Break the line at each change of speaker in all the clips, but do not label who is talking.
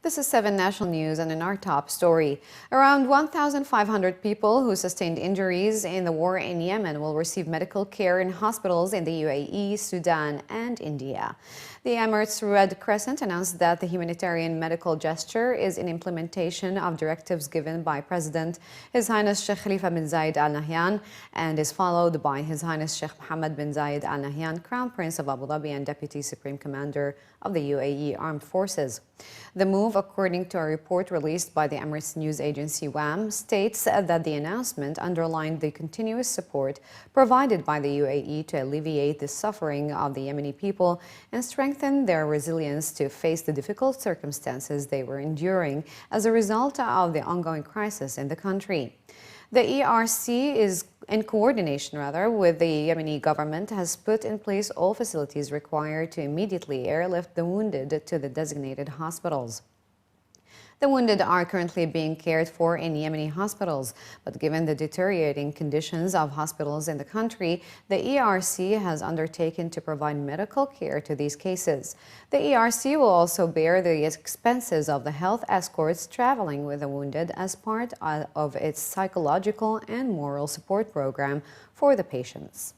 This is 7 National News, and in our top story, around 1,500 people who sustained injuries in the war in Yemen will receive medical care in hospitals in the UAE, Sudan, and India. The Emirates Red Crescent announced that the humanitarian medical gesture is in implementation of directives given by President His Highness Sheikh Khalifa bin Zayed Al Nahyan and is followed by His Highness Sheikh Mohammed bin Zayed Al Nahyan, Crown Prince of Abu Dhabi and Deputy Supreme Commander of the UAE Armed Forces. The move, according to a report released by the Emirates news agency WAM, states that the announcement underlined the continuous support provided by the UAE to alleviate the suffering of the Yemeni people and strengthen their resilience to face the difficult circumstances they were enduring as a result of the ongoing crisis in the country. The ERC is in coordination with the Yemeni government has put in place all facilities required to immediately airlift the wounded to the designated hospitals. The wounded are currently being cared for in Yemeni hospitals, but given the deteriorating conditions of hospitals in the country, the ERC has undertaken to provide medical care to these cases. The ERC will also bear the expenses of the health escorts traveling with the wounded as part of its psychological and moral support program for the patients.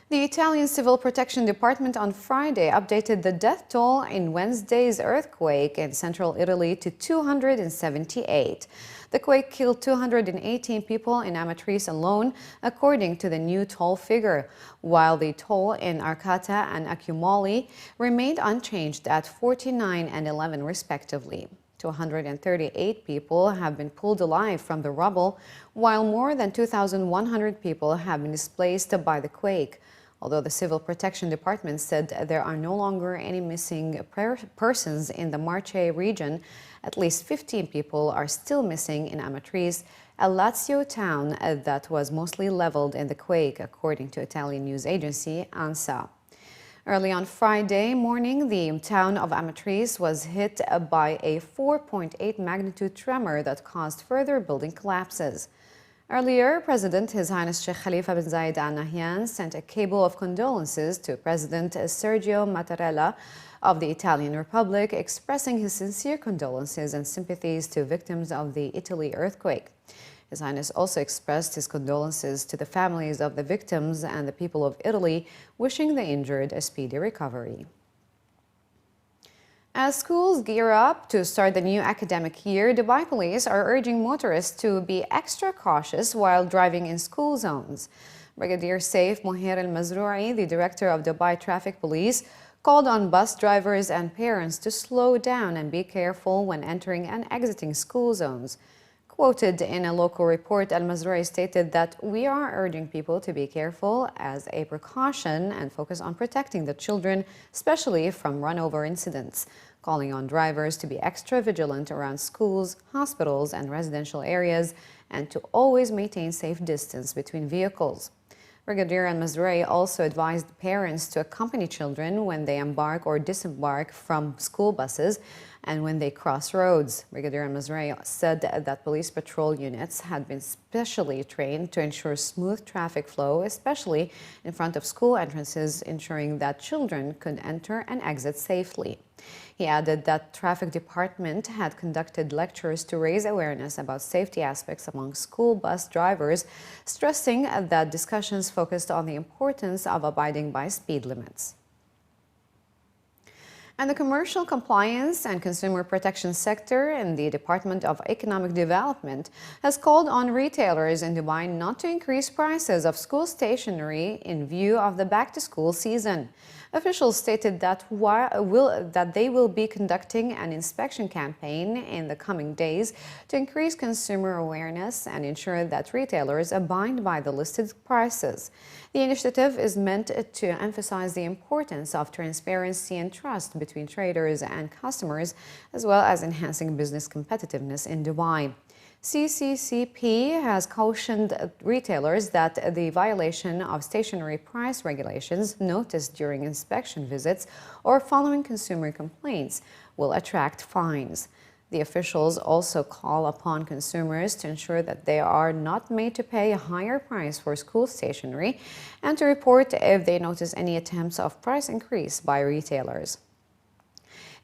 The Italian Civil Protection Department on Friday updated the death toll in Wednesday's earthquake in central Italy to 278. The quake killed 218 people in Amatrice alone, according to the new toll figure, while the toll in Arcata and Accumoli remained unchanged at 49 and 11 respectively. 238 people have been pulled alive from the rubble, while more than 2,100 people have been displaced by the quake. Although the Civil Protection Department said there are no longer any missing persons in the Marche region, at least 15 people are still missing in Amatrice, a Lazio town that was mostly leveled in the quake, according to Italian news agency ANSA. Early on Friday morning, the town of Amatrice was hit by a 4.8 magnitude tremor that caused further building collapses. Earlier, President His Highness Sheikh Khalifa bin Zayed Al Nahyan sent a cable of condolences to President Sergio Mattarella of the Italian Republic, expressing his sincere condolences and sympathies to victims of the Italy earthquake. His Highness also expressed his condolences to the families of the victims and the people of Italy, wishing the injured a speedy recovery. As schools gear up to start the new academic year, Dubai police are urging motorists to be extra cautious while driving in school zones. Brigadier Saif Mohir al-Mazroui, the director of Dubai Traffic Police, called on bus drivers and parents to slow down and be careful when entering and exiting school zones. Quoted in a local report, al-Mazroui stated that we are urging people to be careful as a precaution and focus on protecting the children, especially from run-over incidents, calling on drivers to be extra vigilant around schools, hospitals, and residential areas, and to always maintain safe distance between vehicles. Brigadier al-Mazroui also advised parents to accompany children when they embark or disembark from school buses and when they cross roads. Brigadier al-Mazroui said that police patrol units had been specially trained to ensure smooth traffic flow, especially in front of school entrances, ensuring that children could enter and exit safely. He added that traffic department had conducted lectures to raise awareness about safety aspects among school bus drivers, stressing that discussions focused on the importance of abiding by speed limits. And the Commercial Compliance and Consumer Protection sector in the Department of Economic Development has called on retailers in Dubai not to increase prices of school stationery in view of the back-to-school season. Officials stated that they will be conducting an inspection campaign in the coming days to increase consumer awareness and ensure that retailers abide by the listed prices. The initiative is meant to emphasize the importance of transparency and trust between traders and customers, as well as enhancing business competitiveness in Dubai. CCCP has cautioned retailers that the violation of stationery price regulations noticed during inspection visits or following consumer complaints will attract fines. The officials also call upon consumers to ensure that they are not made to pay a higher price for school stationery and to report if they notice any attempts of price increase by retailers.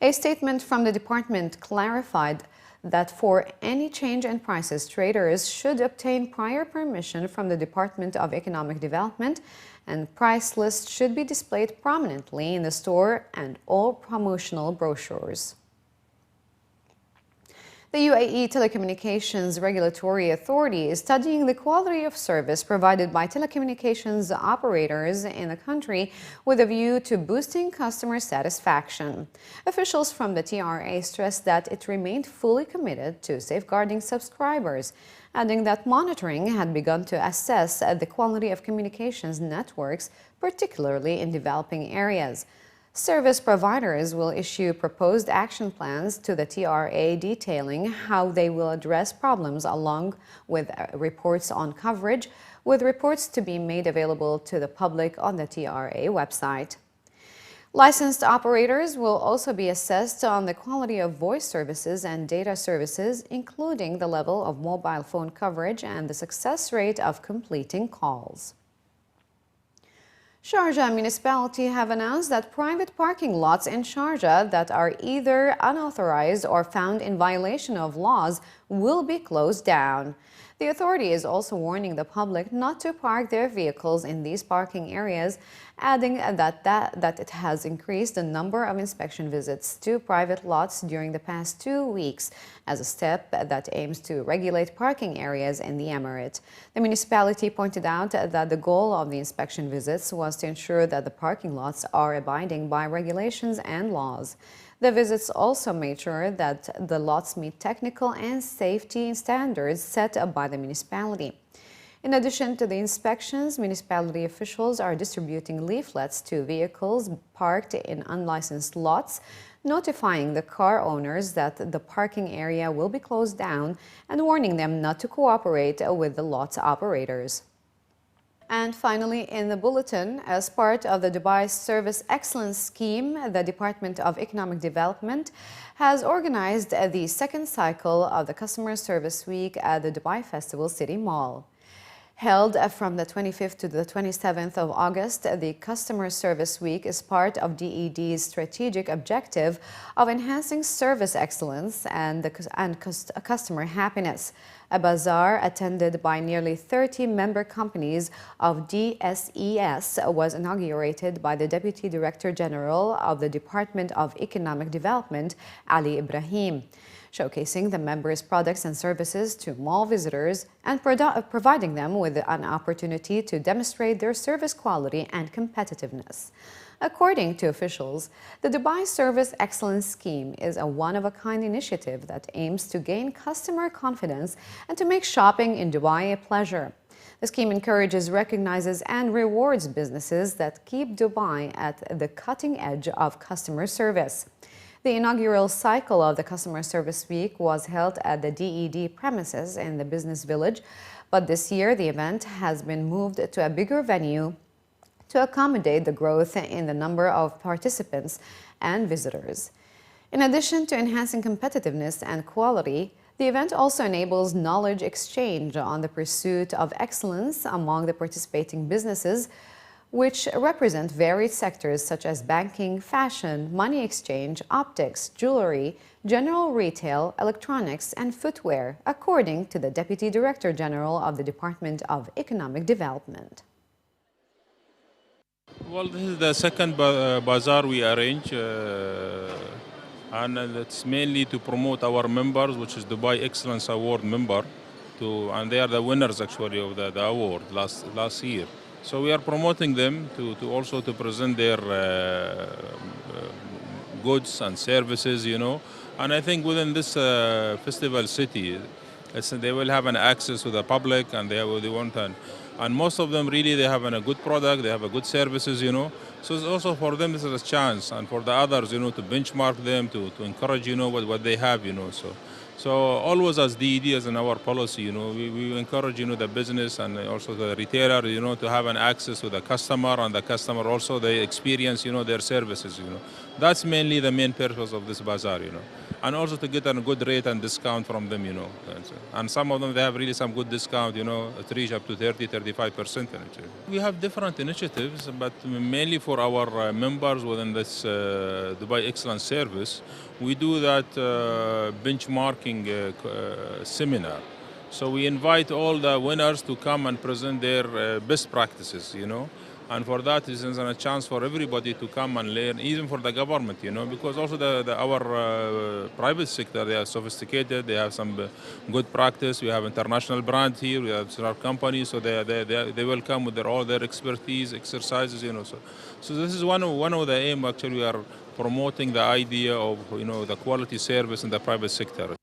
A statement from the department clarified that for any change in prices, traders should obtain prior permission from the Department of Economic Development, and price lists should be displayed prominently in the store and all promotional brochures. The UAE Telecommunications Regulatory Authority is studying the quality of service provided by telecommunications operators in the country with a view to boosting customer satisfaction. Officials from the TRA stressed that it remained fully committed to safeguarding subscribers, adding that monitoring had begun to assess the quality of communications networks, particularly in developing areas. Service providers will issue proposed action plans to the TRA detailing how they will address problems along with reports on coverage, with reports to be made available to the public on the TRA website. Licensed operators will also be assessed on the quality of voice services and data services, including the level of mobile phone coverage and the success rate of completing calls. Sharjah municipality have announced that private parking lots in Sharjah that are either unauthorized or found in violation of laws will be closed down. The authority is also warning the public not to park their vehicles in these parking areas, adding that it has increased the number of inspection visits to private lots during the past 2 weeks as a step that aims to regulate parking areas in the emirate. The municipality pointed out that the goal of the inspection visits was to ensure that the parking lots are abiding by regulations and laws. The visits also made sure that the lots meet technical and safety standards set up by the municipality. In addition to the inspections, municipality officials are distributing leaflets to vehicles parked in unlicensed lots, notifying the car owners that the parking area will be closed down and warning them not to cooperate with the lot operators. And finally, in the bulletin, as part of the Dubai Service Excellence Scheme, the Department of Economic Development has organized the second cycle of the Customer Service Week at the Dubai Festival City Mall. Held from the 25th to the 27th of August, the Customer Service Week is part of DED's strategic objective of enhancing service excellence and customer happiness. A bazaar attended by nearly 30 member companies of DSES was inaugurated by the Deputy Director General of the Department of Economic Development, Ali Ibrahim, showcasing the members' products and services to mall visitors and providing them with an opportunity to demonstrate their service quality and competitiveness. According to officials, the Dubai Service Excellence Scheme is a one-of-a-kind initiative that aims to gain customer confidence and to make shopping in Dubai a pleasure. The scheme encourages, recognizes, and rewards businesses that keep Dubai at the cutting edge of customer service. The inaugural cycle of the Customer Service Week was held at the DED premises in the Business Village, but this year the event has been moved to a bigger venue to accommodate the growth in the number of participants and visitors. In addition to enhancing competitiveness and quality, the event also enables knowledge exchange on the pursuit of excellence among the participating businesses, which represent varied sectors such as banking, fashion, money exchange, optics, jewelry, general retail, electronics, and footwear, according to the Deputy Director General of the Department of Economic Development.
Well, this is the second bazaar we arrange, and it's mainly to promote our members, which is Dubai Excellence Award member, and they are the winners actually of the award last year. So we are promoting them to also to present their goods and services, And I think within this festival city, they will have an access to the public, and they want and most of them really they have a good product, they have a good services, So it's also for them this is a chance, and for the others, to benchmark them, to encourage, what they have, So always as DED as in our policy, we encourage, the business and also the retailer, to have an access to the customer, and the customer also they experience, their services, That's mainly the main purpose of this bazaar, And also to get a good rate and discount from them, And some of them, they have really some good discount, it reach up to 35%. We have different initiatives, but mainly for our members within this Dubai Excellence Service, we do that benchmarking seminar. So we invite all the winners to come and present their best practices, And for that, it's a chance for everybody to come and learn, even for the government, because also our private sector, they are sophisticated, they have some good practice. We have international brand here, we have our companies, so they will come with all their expertise, exercises, So this is one of the aim, actually, we are promoting the idea of, the quality service in the private sector.